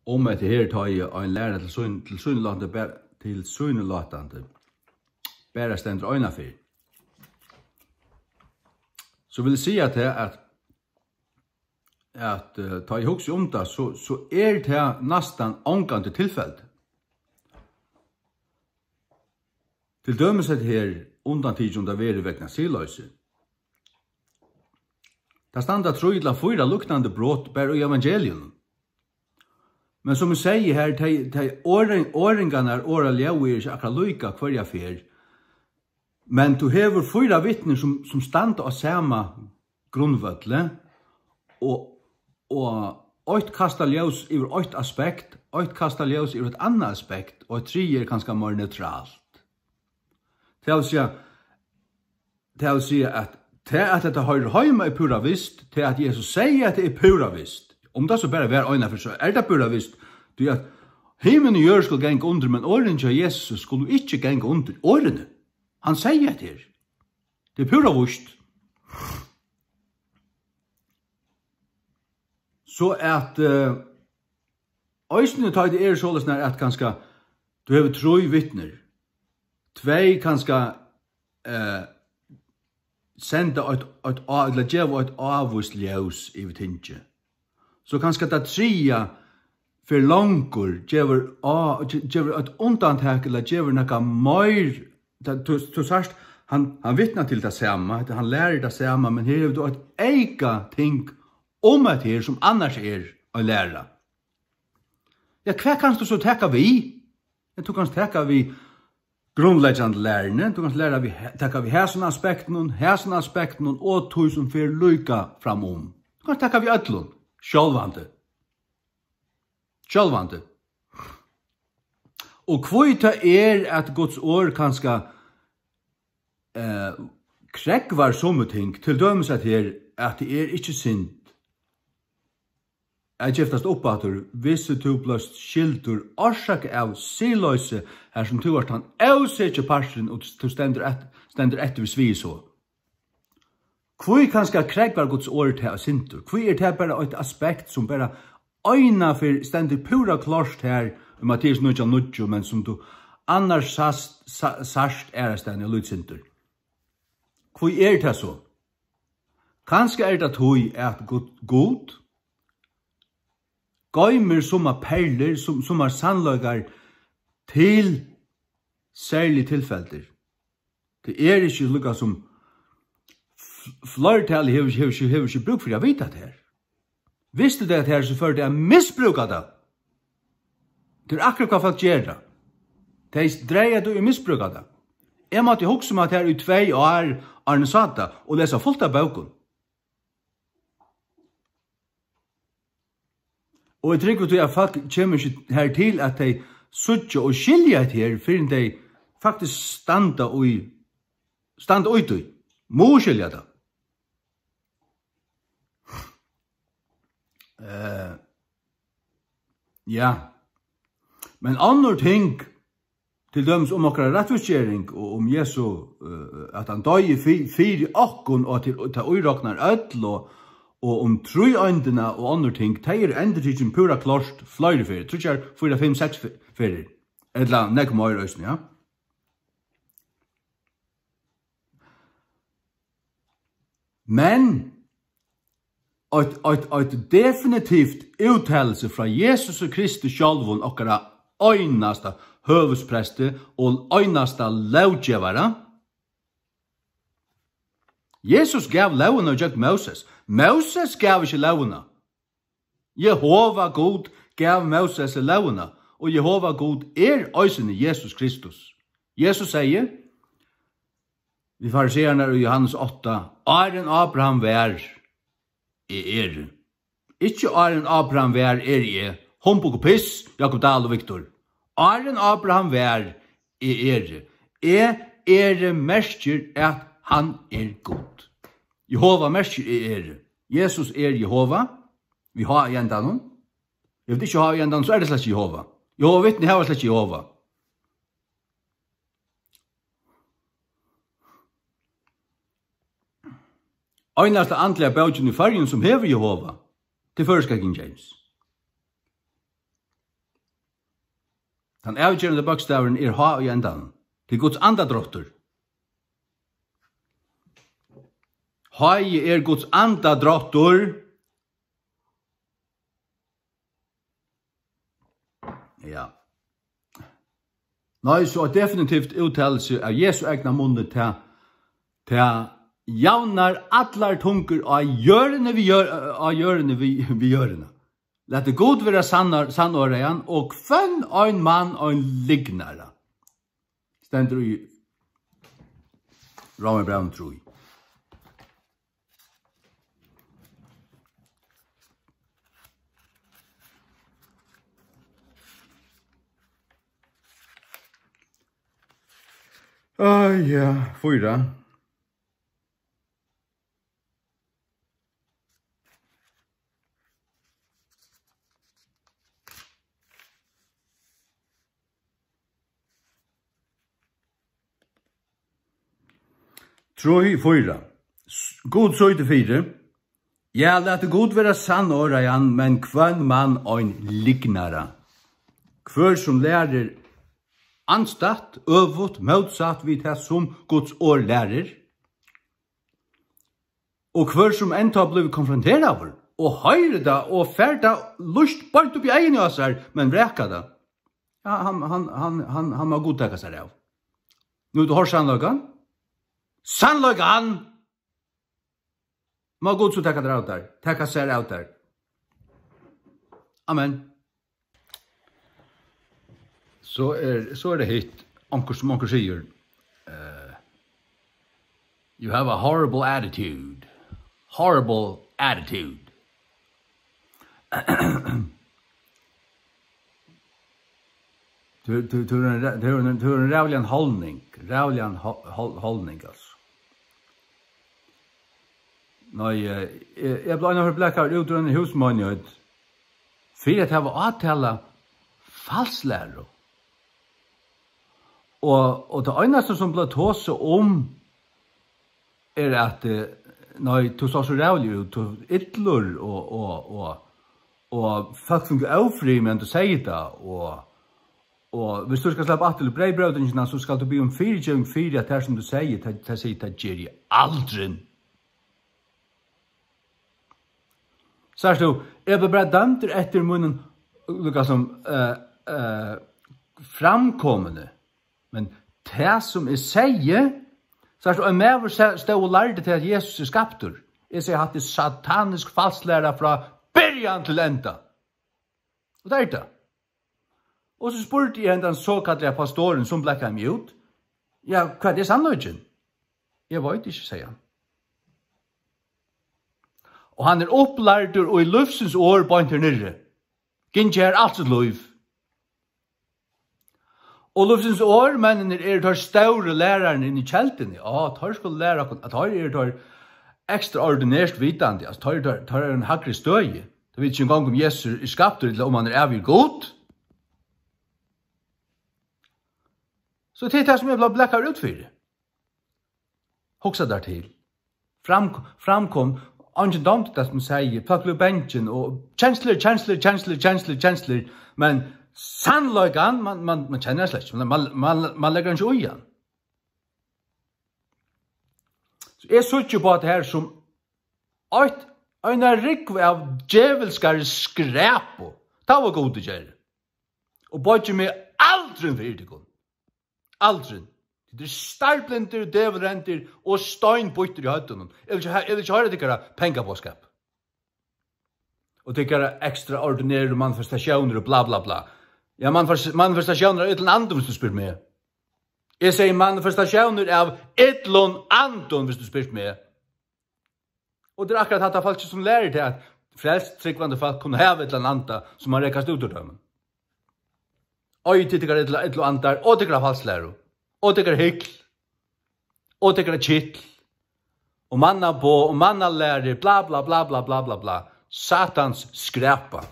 om at her tar jeg en lærer til synelatande bare stender øyne for. Så vil jeg si at ta jeg hukse om det, så det nesten ångande tilfelle. Til dømes at her undantid om det være vegna siløse. Det standa 3-4 luktande brott bare i evangelium. Men som vi sier her, de åringarna åra ljau ikke akkurat lyka hver fer. Men du hever 4 vittner som standa av samme grunnvøtle, og 8 kastar ljus over 8 aspekt, 8 kastar ljus over et annet aspekt, og 3 kanskje mer neutralt. Det vil si at dette høyre høyma er pura visst, til at Jesus sier at det er pura visst. Om det så bare var øyne for, så det pura visst. Du at himmelen og jord skulle genge under, men årene til Jesus skulle ikke genge under årene. Han sier det her. Det er pura visst. Så at øysene tar det sånn at kanskje du har 3 vittner. 2 kanskje senda eller gjeva et avvist ljus i vitinje. Så kanskje det 3 for langur gjeva et undantak eller gjeva noe mer. Du sørst, han vittnar til det samme, han lærer det samme, men her er det et eika ting om et her som annars å lære. Ja, hva kan du så teka vi? Du kan teka vi grunnleggende lærerne, du kan teka vi hæsen aspekten, og tog som fyrir lyka framom. Du kan teka vi ötlun, sjálvande. Og kvita at Guds år kanskje krekvar somme ting, til dømes at her, at det ikke synd. Jeg giftast opp at hvis du bløst skildur orsak av siløse, her som du har han avsetje parsen, og du stender etter hvis vi så. Hvor kanskje krekvar Guds år til å syndur? Hvor det bare et aspekt som bare øyna for stender pura klart her, Mattias 9:9, men som du annars sast stendig og lydsindur. Hvor det så? Kanskje det tog at god gøymer som perler, som sannløygar til særlig tilfelder. Det ikke lukka som flertallet hever ikke bruk for å vite det her. Visste det her, så før det misbruket det. Det akkurat hva folk gjør det. De dreier det og misbruket det. Jeg måtte huske om at her i 2 år Arne Sata og lese fullt av bøkken. Og jeg tror at folk kommer ikke her til at de suttje og skilje et her, før de faktisk standa ut. Må skilje det. Ja. Men andre ting, til dømes om akkurat rettforskjering, og om Jesu, at han døg i okkon, og til uiraknar ødel, og om 3 øyndene og andre ting, de endretidsen pura klart flere fyrir, tror jeg 4, 5, 6 fyrir, eller nek mer øysen, ja. Men, et definitivt uttalelse fra Jesus og Kristus sjálvun okkara øynasta høvespreste og øynasta lovgjevara. Jesus gav lovene og gjøk Moses. Moses gav ikke lovene. Jehova God gav Moses lovene, og Jehova God øysene Jesus Kristus. Jesus sier, vi fariseerne i Johannes 8, Aren Abraham vær Ikke Aren Abraham vær Humbug og Piss, Jakob Dahl og Viktor. Aren Abraham vær merker at han god. Jehova merker Jesus Jehova. Vi har igjendan noen. Jeg vet ikke ha igjendan, så det slett Jehova. Jehova vittne har slett Jehova. Øyneste andlige bøtjen i fargen som hever Jehova, til førska King James. Den avgjørende bokstaven ha i endan. Til Guds andadrottur. Hai Guds andadrottur. Ja. Nei, så definitivt uttalelse av Jesu egna munne til javnar allar tunker av gjørende vi gjørende. Lette god være sannårean, og kvann ein mann og en lignare. Stendur i Romerbrevet 3. Ja, 4. Troi 4. God søyde 4. Ja, lette god være sann årean, men kvann mann ein lignare. Kvør som lærer anstatt, øvut, motsatt vid det som Guds år lærer. Og hver som enda blir konfronteret av, og høyre det, og ferda lust bort opp i egen av seg, men vreka det. Ja, han må godtaka seg av. Nå du har sannløygan? Sannløygan! Må god så takka deg av der. Takka seg av der. Amen. Så det hit, som onker sier, you have a horrible attitude. Horrible attitude. Du er en rævlig holdning. Rævlig holdning, altså. Nei, jeg ble en blekkar ut ur en husmannjød, for at jeg var avtala falslærer. Og det eneste som ble tåse at nei, du så rævlig ut, du ytlur, og folk som er avfri, men du sier det, og hvis du skal slappe at til breibrødringene, så skal du be om 4 at det som du sier, det sier det gjør jeg aldri. Så er det jo, jeg ble bare dømt etter munnen, liksom, framkommende, men det som jeg sier, så er det jo, jeg med stå og lærte til at Jesus er skaptur. Jeg sier at det er satanisk falslæra fra byrjan til enda. Og det er det. Og så spurte jeg den såkallige pastoren som blekka meg ut, ja, hva er det sannløgjen? Jeg vet ikke, sier han. Og han er opplærdur og i løfsens år bøynter nirre. Gintje er alt sitt løyv. Og løfsens år, mennene tar større læreren inn i kjeltene. Ja, tar skulle lære at tar ekstraordinært vitande. Tar en hakre støye. Det vet ikke engang om Jesus er skapt, eller om han er evig god. Så det er det som jeg ble blekkar utfyrir. Hoksa der til. Framkom, Angen dømte det som sier, plakk løp benchen, og kjensler, men sannløygan, man kjenner slett, man legger han ikke ui igjen. Så jeg så ikke på at det her som en rikve av djevelskare skræpo, det var god til kjære. Og bare ikke med aldri for yrtikon. Aldri. Det er startblinter, djevelrenter og steinbøyter i høyden. Jeg vil ikke høre tykkere pengabåskap. Og tykkere ekstraordinære manifestasjoner og bla bla bla. Ja, manifestasjoner av et eller annet hvis du spør meg. Jeg sier manifestasjoner av et eller annet hvis du spør meg. Og det er akkurat at det er folk som lærer til at flest tryggvande folk kunne ha et eller annet som man rekkast ut av dem. Og tykkere et eller annet, og tykkere falslærer. Og det er hykl, og det er kittl, og manna på, og manna lærer, bla bla bla bla bla bla bla. Satans skræpa.